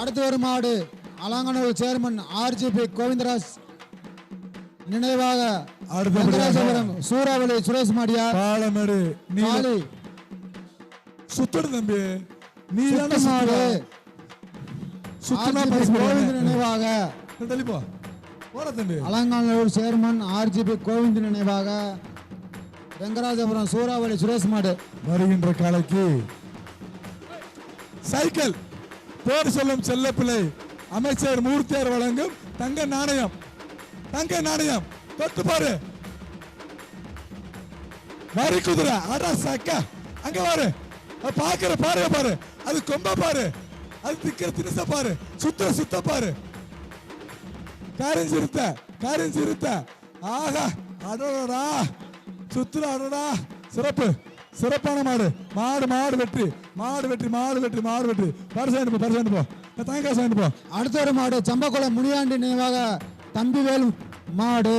அடுத்து வரும் மாடு அலங்காநல்லூர் சேர்மன் ஆர்ஜிபி கோவிந்தராஜ் நினைவாக வெங்கடாச்சலம் சூறாவளி சுரேஷ் மாடியா பாலமேடு காளி சுத்தடு தம்பி நீ மாடு சுத்தனா கோவிந்த் நினைவாக தெளிப்பா போற தம்பி அலங்காநல்லூர் சேர்மன் ஆர்ஜிபி கோவிந்த் நினைவாக வெங்கடாச்சலம் சூறாவளி சுரேஷ் மாடு வருகின்ற காலைக்கு சைக்கிள் பேர் சொல்லும் செல்லப்பிள்ளை அமைச்சர் மூர்த்தியார் வழங்கும் தங்க நாணயம் தொட்டு பாரு வரி குதிரை அடா சக்கா அங்க பாரு பாக்குற பாரு பாரு அது கொம்ப பாரு அது திக்கிற தினச பாரு சுத்த பாரு காரின் சிறுத்த ஆகா அடடா சுத்துற அடடா சிறப்பான மாடு வெற்றி பரிசு போ தேங்காய் போ அடுத்த ஒரு மாடு சம்பக்குளம் முனியாண்டி நினைவாக தம்பிவேலு மாடு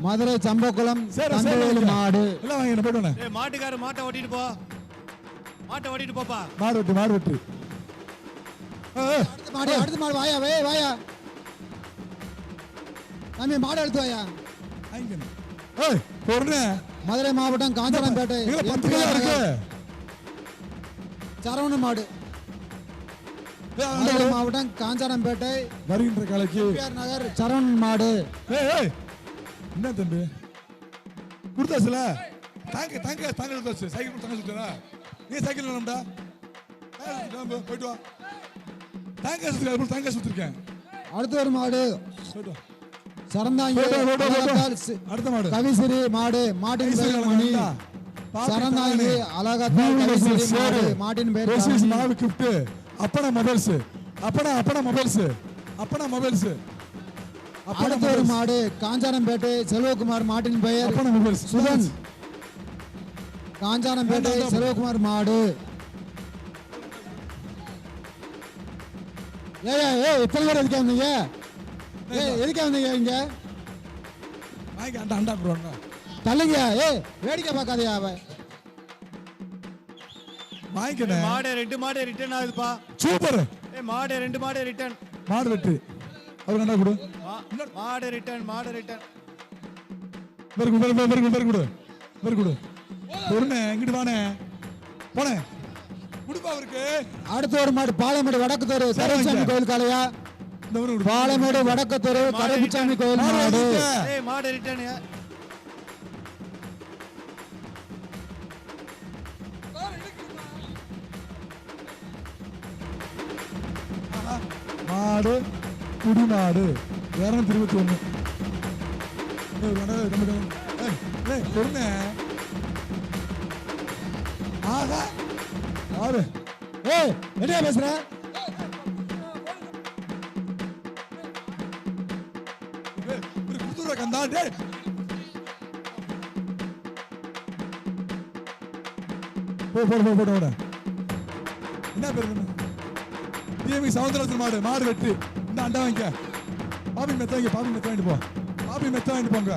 மதுரை சம்பக்குளம் தம்பிவேலு மாடு எல்லாம் வாங்கி போடுவேன் மாட்டுக்கார மாட்டை ஓட்டிட்டு போப்பா மாடு வெற்றி அடுத்த மாடு வாயா தம்பி மாடு எடுத்து வாயா மதுரை மாவட்டம் காஞ்சனம்பேட்டை சரவண மாடு மதுரை மாவட்டம் காஞ்சனம்பேட்டை வருகின்ற காலைக்கு நகர் சரவணன் மாடு என்ன தம்பி குடுத்தாச்சுல தாங்க சைக்கிள் தாங்க சுத்தா நீ சைக்கிள் வேணும்டா போயிட்டு வா தாங்க சுத்திருக்கேன் அடுத்த ஒரு மாடு சரந்தாங்கி அடுத்த மாடு கவிசிறி மாடு மாட்டின் பேர் மணி சரந்தாங்கி அழகத்தால் கவிசிறி மாடு மாட்டின் பேர் மாவு கிஃப்ட் அப்பனா மொபைல்ஸ் அடுத்த ஒரு மாடு காஞ்சானம்பேட்டை செல்வகுமார் மாட்டின் பெயர் அப்பனா மொபைல்ஸ் சுதன் காஞ்சானம்பேட்டை செல்வகுமார் மாடு எத்தனை பேர் எதுக்கா வந்தீங்க எதுக்கா வந்தீங்க இங்க அண்டா போடுவாங்க தள்ளுங்க வேடிக்கை பார்க்காதயா அவ வாங்கிக்கணும் மாடு 2 மாடு ரிட்டர்ன் ஆகுதுப்பா சூப்பர் மாடு 2 மாடு ரிட்டர்ன் மாடு வெற்றி அவர் கண்டா கொடு மாடு ரிட்டர்ன் வெரி குட் பொறுனே எங்கிட்டு வானே போனே குடுப்பா அவருக்கு அடுத்த ஒரு மாடு பாலமேடு வடக்கு தெரு கருப்புசாமி கோயில் காளையா பாலமேடு வடக்கு தெரு கருப்புசாமி கோயில் மாடு ரிட்டர்ன் மாடு குடிமாடு 221 பொறுனே ஆகா ஆறு என்ன பேசுற கந்தா டே போட என்ன பேரு டிஎம்இ சவுந்தரராஜன் மாடு வெற்றி இந்த அண்டா வாங்கிக்க பாபி மெத்த வாங்கிட்டு போ பாபி மெத்த வாங்கிட்டு போங்க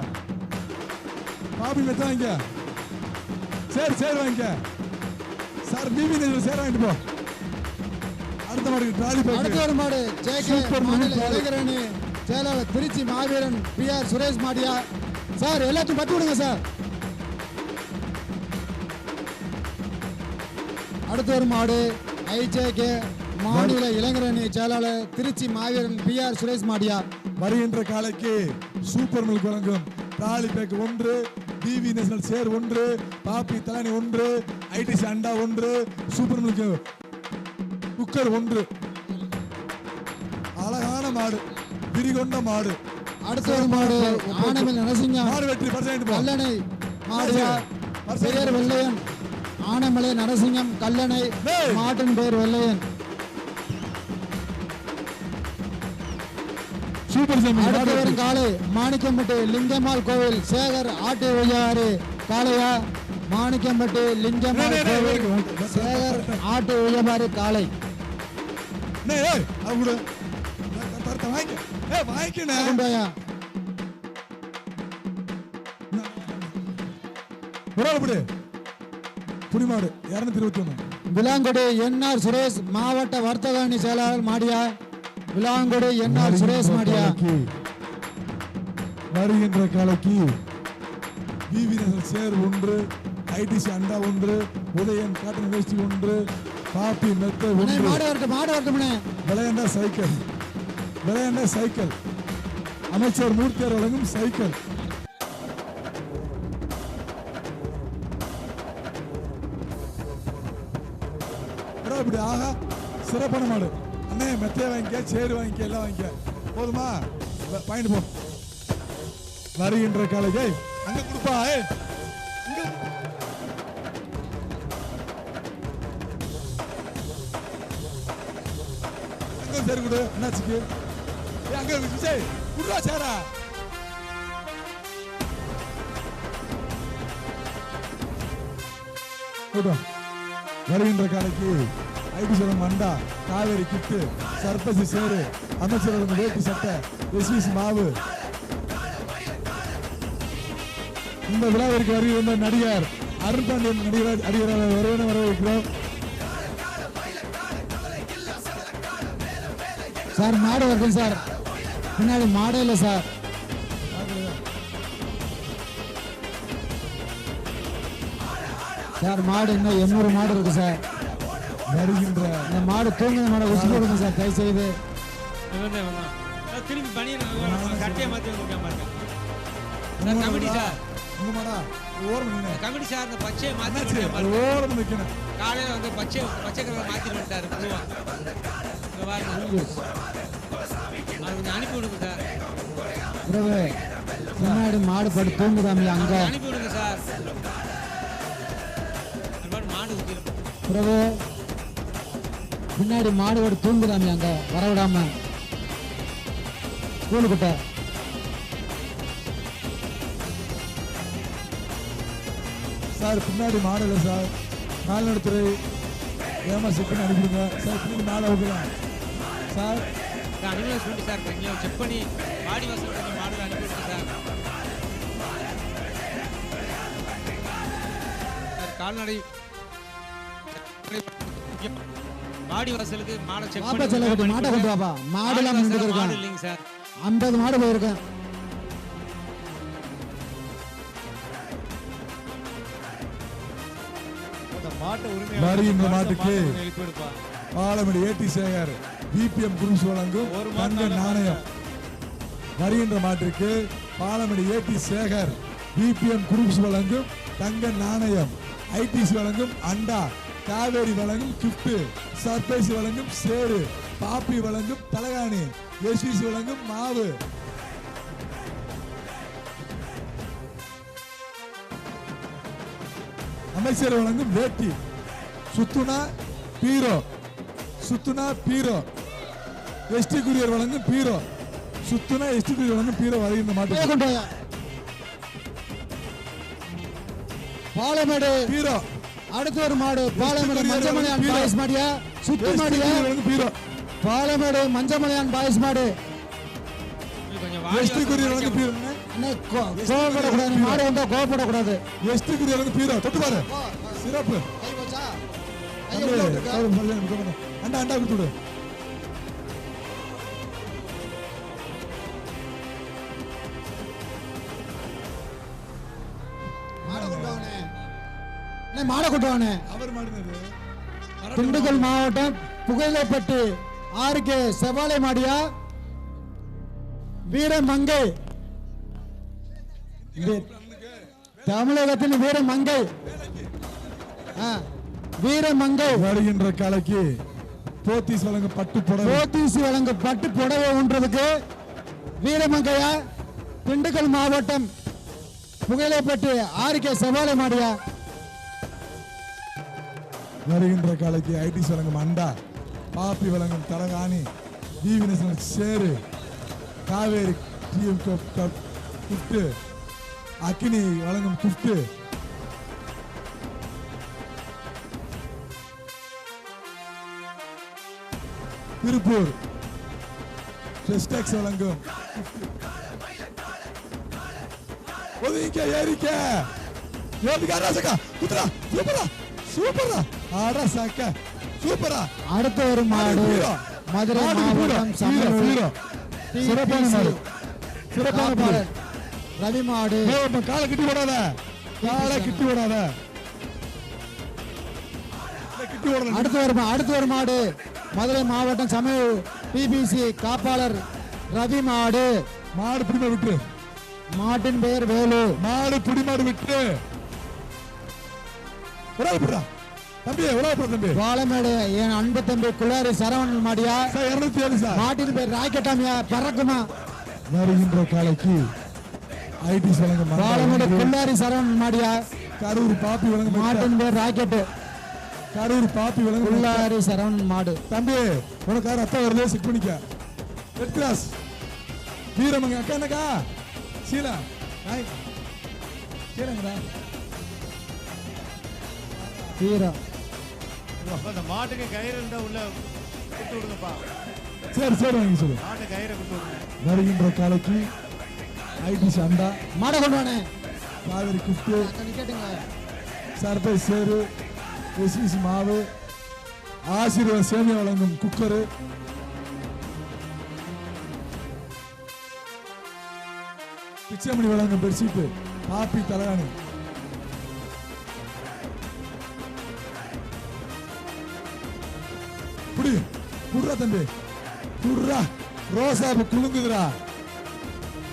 சரி வாங்கிக்க சார் பிபி சேர் வாங்கிட்டு போ அடுத்த மாடு ட்ராலி போய் அடுத்த ஒரு மாடு ஜேகே மாநில இளைஞரணி செயலாளர் திருச்சி மாவீரன் பிஆர் சுரேஷ் மாடியா சார் எல்லாத்தையும் பத்து விடுங்க சார் அடுத்த ஒரு மாடு ஐஜேகே மாநில இளைஞரணி செயலாளர் திருச்சி மாவீரன் பிஆர் சுரேஷ் மாடியா வருகின்ற காலைக்கு சூப்பர் மில்க் வழங்கும் ட்ராலி பேக் 1 டிவி நேஷனல் சேர் 1 பாப்பி தலானி 1 ஐடிசி அண்டா 1 சூப்பர் மில்க் குக்கர் 1 அழகான மாடு விரிகொண்ட மாடு அடுத்த ஒரு மாடு ஆனமில் நரசிங்கம் மாடு வெற்றி பரிசு கல்லணை மாடியா பெயர் வெள்ளையன் ஆனமலை நரசிங்கம் கல்லணை மாட்டின் பெயர் வெள்ளையன் அடுத்த காலை மாணிக்கம்பட்டி லிங்கம்மாள் கோவில் சேகர் ஆட்டு உயவாறு காளையா மாணிக்கம்பட்டி லிங்கம்மாள் கோவில் சேகர் ஆட்டு உயவாறு காளை புடிமாடு 221 விலாங்குடி என்ஆர் சுரேஷ் மாவட்ட வர்த்தக அணி செயலாளர் மாடியா. விலாங்குடி என்ஆர் சுரேஷ் மாடியா. வருகின்ற காலைக்கு விவி நேஷனல் சேர் 1, ஐடிசி அண்டா 1, உதயன் காட்டன் வேஷ்டி 1, பாப்பி மெத்த 1. மாடு வரட்டும்னே. விளையாண்டா சைக்கிள் அமைச்சர் மூர்த்தியார் வழங்கும் சைக்கிள். இப்படி ஆகா சிறப்பான மாடு. அண்ணே மெத்தைய வாங்கிக்க, சேரு வாங்கிக்க, எல்லாம் வாங்கிக்க. போதுமா? பாயிண்ட் போ. வருகின்ற காலைக்கு அங்க கொடுப்பா. அங்க சேரு கொடு. என்னாச்சுக்கு? அங்க விஜய் குடுறா சேரா. வருகின்ற காலைக்கு ஐடி சேலம் அண்டா, காவேரி கிட்டு, சர்பசி சேரு, அமைச்சர் வேட்டி சட்டை, எஸ்விசி மாவு. இந்த விழாவிற்கு வருகின்ற நடிகர் அருண்பாண்டியன் நடிகர் வரவேற்கிறோம். சார் மாடு வருது சார். பின்னாடி மாடே இல்லை சார். சார் மாடு இன்னும் 800 மாடு இருக்கு சார். வருகின்ற இந்த மாடு தூங்கின மாடை உச்சி போடுங்க சார் தயவு செய்து. திரும்பி பணியை கட்டையை மாற்றி வந்துருக்கேன் கமிட்டி சார். கமிட்டி சார் இந்த பச்சையை மாற்றி காலையில் வந்து பச்சை கலர் மாற்றிட்டு வந்துட்டாரு. அது கொஞ்சம் அனுப்பி விடுங்க சார். பின்னாடி மாடு படி தூங்குதாமே அங்க அனுப்பி விடுங்க சார். பிரபு பின்னாடி மாடு ஓடி தூங்குதாமே அங்க வரவிடாம ஸ்கூலுக்கிட்ட. சார் பின்னாடி மாடு இல்லை சார். கால்நடைத்துறை ஏமா செக் அனுப்பிடுங்க சார். பின்னாடி மாடு அவுக்கலாம் சார். அனுமதி சொல்லிட்டு சார் கொஞ்சம் செக் பண்ணி வாடி வாசல் கொஞ்சம் மாடு அனுப்பிவிடுங்க சார். கால்நடை வாடி வாசலுக்கு மாடை செக் பண்ணி மாட்டை கொண்டு வாப்பா. மாடு எல்லாம் இல்லைங்க சார். 50 மாடு போயிருக்கேன். வருகின்ற மாட்டுக்கு பாலமடி ஏடி சேகர் பிபிஎம் குரூப்ஸ் வழங்கும் தங்க நாணயம். வருகின்ற மாட்டிற்கு பாலமடி ஏடி சேகர் பிபிஎம் குரூப்ஸ் வழங்கும் தங்க நாணயம், ஐடிசி வழங்கும் அண்டா, காவேரி வழங்கும் கிஃப்ட், சர்பேசி வழங்கும் சேரு, பாப்பி வழங்கும் தலகாணி, எஸ்விசி வழங்கும் மாவு. அமைச்சர் வழங்கும் வேட்டி, சுத்துனா பீரோ, எஸ்டி குரியர் வழங்கும் பீரோ, சுத்துனா எஸ்டி குரியர் வழங்கும் பீரோ. வருகின்ற மாட்டு பாலமேடு பீரோ. அடுத்த ஒரு மாடு பாலமேடு மஞ்சமலையான் பாயஸ் மாடியா, சுத்து மாடியா பீரோ. பாலமேடு மஞ்சமலையான் பாயஸ் மாடு. எஸ்டி குரியர் வழங்கும் பீரோ. கோவப்படக்கூடாது, மாடு வந்தா கோவப்படக்கூடாது. எஸ்டி குரியர் வழங்கும் பீரோ. தொட்டு பாரு, சிறப்பு. அண்டா அண்டா கொடுத்துடு. மாடை கொண்டுவானே. திண்டுக்கல் மாவட்டம் புகையிலைப்பட்டு ஆர்கே செவாலை மாடியா, வீரமங்கை, தமிழகத்தின் வீரமங்கை. வீரமங்கை வருகின்ற காலைக்கு போத்தீஸ் வழங்க பட்டு புடவை, போத்தீஸ் வழங்க பட்டு புடவை ஒன்றதுக்கு வீரமங்கையா, திண்டுக்கல் மாவட்டம் புகையிலைப்பட்டு ஆர்கே செவாலை மாடியா. வருகின்ற காலைக்கு ஐடிசி வழங்கும் அண்டா, பாப்பி வழங்கும் தலகாணி, டிவி நேஷனல் சேரு, காவேரி டிஎம் கிஃப்ட், அக்கினி வழங்கும் கிஃப்ட். திருப்பூர் செஸ்டெக்ஸ் வழங்கும் ஒதுங்க ஏறிக்க ஏறிக்க ராசகா குத்ரா சூப்பரா சூப்பரா ஆடா சாக்க சூப்பரா அடுத்து ஒரு மாடு மதுரை மாவட்டம் சமூக சிறப்பான மாடு சிறப்பான மாடு ரவி மாடு காலை கிட்டி விடாத காலை கிட்டி விடாத கிட்டி விடாத அடுத்து ஒரு மாடு மதுரை மாவட்டம் சமூக டிபிசி காப்பாளர் ரவி மாடு மாடு பிடிமா விட்டு மாட்டின் பெயர் வேலு மாடு பிடிமாடு விட்டு உடாதுடா தம்பி உடாதுடா தம்பி வாழமேடு என் அன்பு தம்பி குள்ளாரி சரவணன் மாடியா சார் 207 சார் மாட்டின் பேர் ராக்கெட்டாமியா பறக்குமா வருகின்ற காலைக்கு ஐடி வழங்கும் வாழமேடு குள்ளாரி சரவணன் மாடியா கரூர் பாப்பி வழங்கும் மாட்டின் பேர் ராக்கெட்டு கரூர் பாப்பி வழங்கும் குள்ளாரி சரவணன் மாடு தம்பி உனக்கு ரத்தம் வருது செக் பண்ணிக்க ரெட் கிராஸ் வீரமங்க அக்கா என்னக்கா சீலா சீலங்கடா வீரா அந்த மாட்டுக்கு கயிறு இருந்தா உள்ள விட்டு விடுங்கப்பா. சரி சரி வாங்கி சொல்லு மாட்டு கயிறை விட்டு விடுங்க. வருகின்ற காலைக்கு ஐடி அண்டா மாடை கொண்டு வானே காவிரி குஃப்டு கேட்டுங்க சர்பைஸ் சேரு எஸ்பிசி மாவு ஆசீர்வாத் சேமியா வழங்கும் குக்கரு பிச்சைமணி வழங்கும் பெட்ஷீட்டு பாப்பி தலகாணி புடி புடுறா தம்பி புடுறா ரோசாப்பு குலுங்குதுடா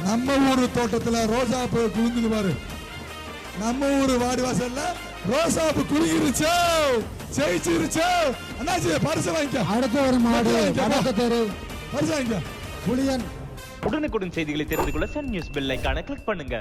நம்ம ஊரு தோட்டத்துல ரோசாப்பு குலுங்குது பாரு நம்ம ஊரு வாடி வாசல்ல ரோசாப்பு குலுங்கிருச்சோ ஜெயிச்சிருச்சோ அண்ணாச்சி பரிசு வாங்கிக்க அடுத்து ஒரு மாடு வடக்கு தெரு பரிசு வாங்கிக்க புலியன் உடனுக்குடன் செய்திகளை தெரிந்து கொள்ள சன் நியூஸ் பெல் ஐகானை கிளிக் பண்ணுங்க.